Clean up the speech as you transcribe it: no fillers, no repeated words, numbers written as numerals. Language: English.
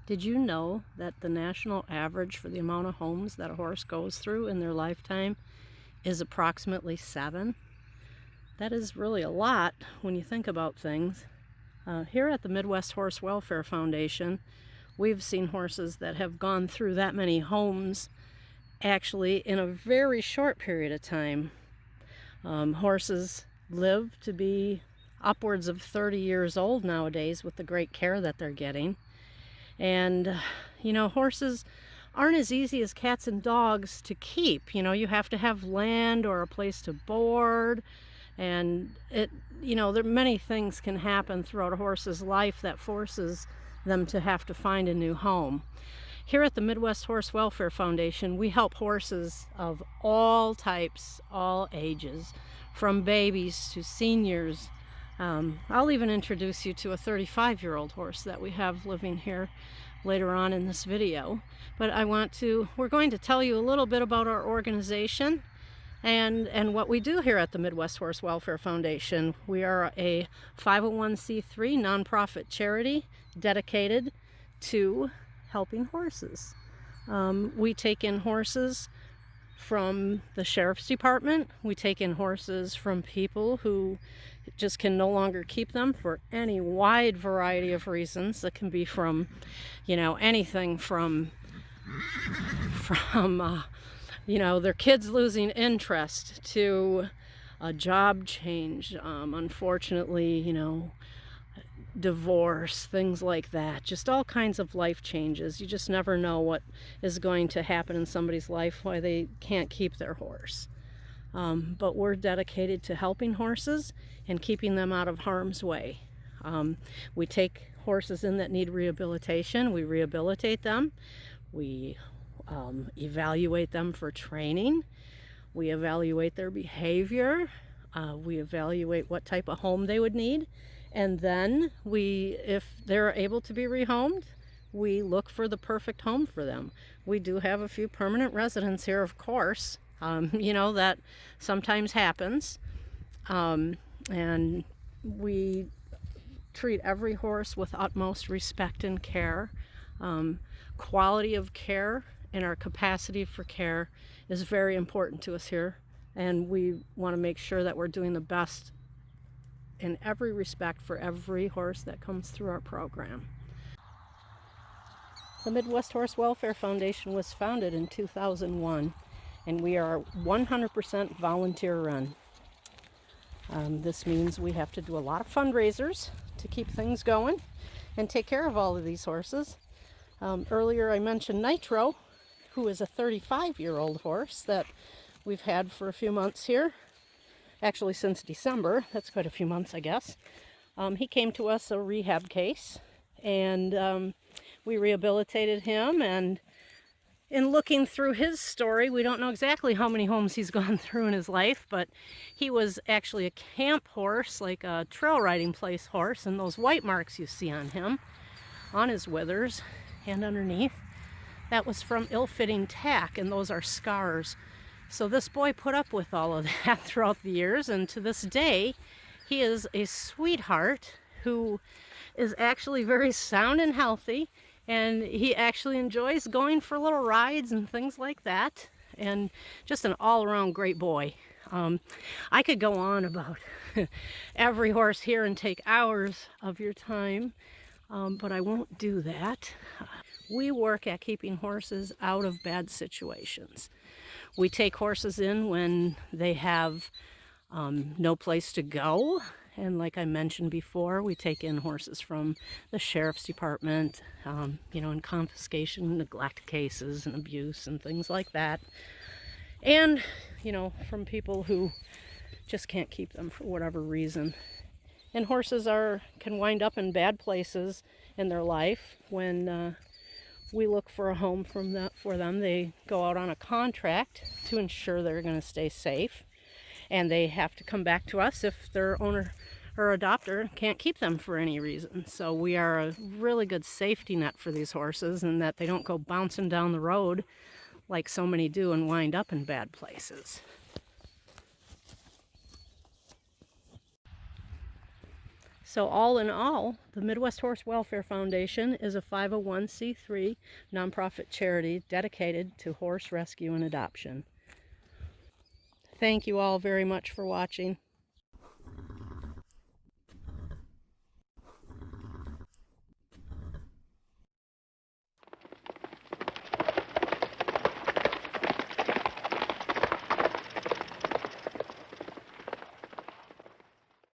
Did you know that the national average for the amount of homes that a horse goes through in their lifetime is approximately 7? That is really a lot when you think about things. Here at the Midwest Horse Welfare Foundation, we've seen horses that have gone through that many homes actually in a very short period of time. Horses live to be upwards of 30 years old nowadays with the great care that they're getting. And, horses aren't as easy as cats and dogs to keep. You have to have land or a place to board. And there many things can happen throughout a horse's life that forces them to have to find a new home. Here at the Midwest Horse Welfare Foundation, we help horses of all types, all ages, from babies to seniors. I'll even introduce you to a 35-year-old horse that we have living here later on in this video. But we're going to tell you a little bit about our organization and what we do here at the Midwest Horse Welfare Foundation. We are a 501c3 nonprofit charity dedicated to helping horses. We take in horses from the sheriff's department. We take in horses from people who just can no longer keep them for any wide variety of reasons. That can be from, anything from their kids losing interest to a job change, unfortunately, divorce, things like that. Just all kinds of life changes. You just never know what is going to happen in somebody's life, why they can't keep their horse. But we're dedicated to helping horses and keeping them out of harm's way. We take horses in that need rehabilitation. We rehabilitate them. We evaluate them for training. We evaluate their behavior. We evaluate what type of home they would need. And then if they're able to be rehomed, we look for the perfect home for them. We do have a few permanent residents here, of course. That sometimes happens. And we treat every horse with utmost respect and care. Quality of care and our capacity for care is very important to us here. And we want to make sure that we're doing the best in every respect for every horse that comes through our program. The Midwest Horse Welfare Foundation was founded in 2001, and we are 100% volunteer run. This means we have to do a lot of fundraisers to keep things going and take care of all of these horses. Earlier I mentioned Nitro, who is a 35-year-old horse that we've had for a few months here. Actually, since December. That's quite a few months, I guess. He came to us a rehab case, and we rehabilitated him. And in looking through his story, we don't know exactly how many homes he's gone through in his life, but he was actually a camp horse, like a trail riding place horse, and those white marks you see on him, on his withers and underneath, that was from ill-fitting tack, and those are scars. So this boy put up with all of that throughout the years, and to this day, he is a sweetheart who is actually very sound and healthy, and he actually enjoys going for little rides and things like that, and just an all-around great boy. I could go on about every horse here and take hours of your time, but I won't do that. We work at keeping horses out of bad situations. We take horses in when they have no place to go. And like I mentioned before, we take in horses from the sheriff's department, in confiscation, neglect cases and abuse and things like that. And, from people who just can't keep them for whatever reason. And horses can wind up in bad places in their life when we look for a home for them. They go out on a contract to ensure they're going to stay safe, and they have to come back to us if their owner or adopter can't keep them for any reason. So we are a really good safety net for these horses, and that they don't go bouncing down the road like so many do and wind up in bad places. So all in all, the Midwest Horse Welfare Foundation is a 501c3 nonprofit charity dedicated to horse rescue and adoption. Thank you all very much for watching.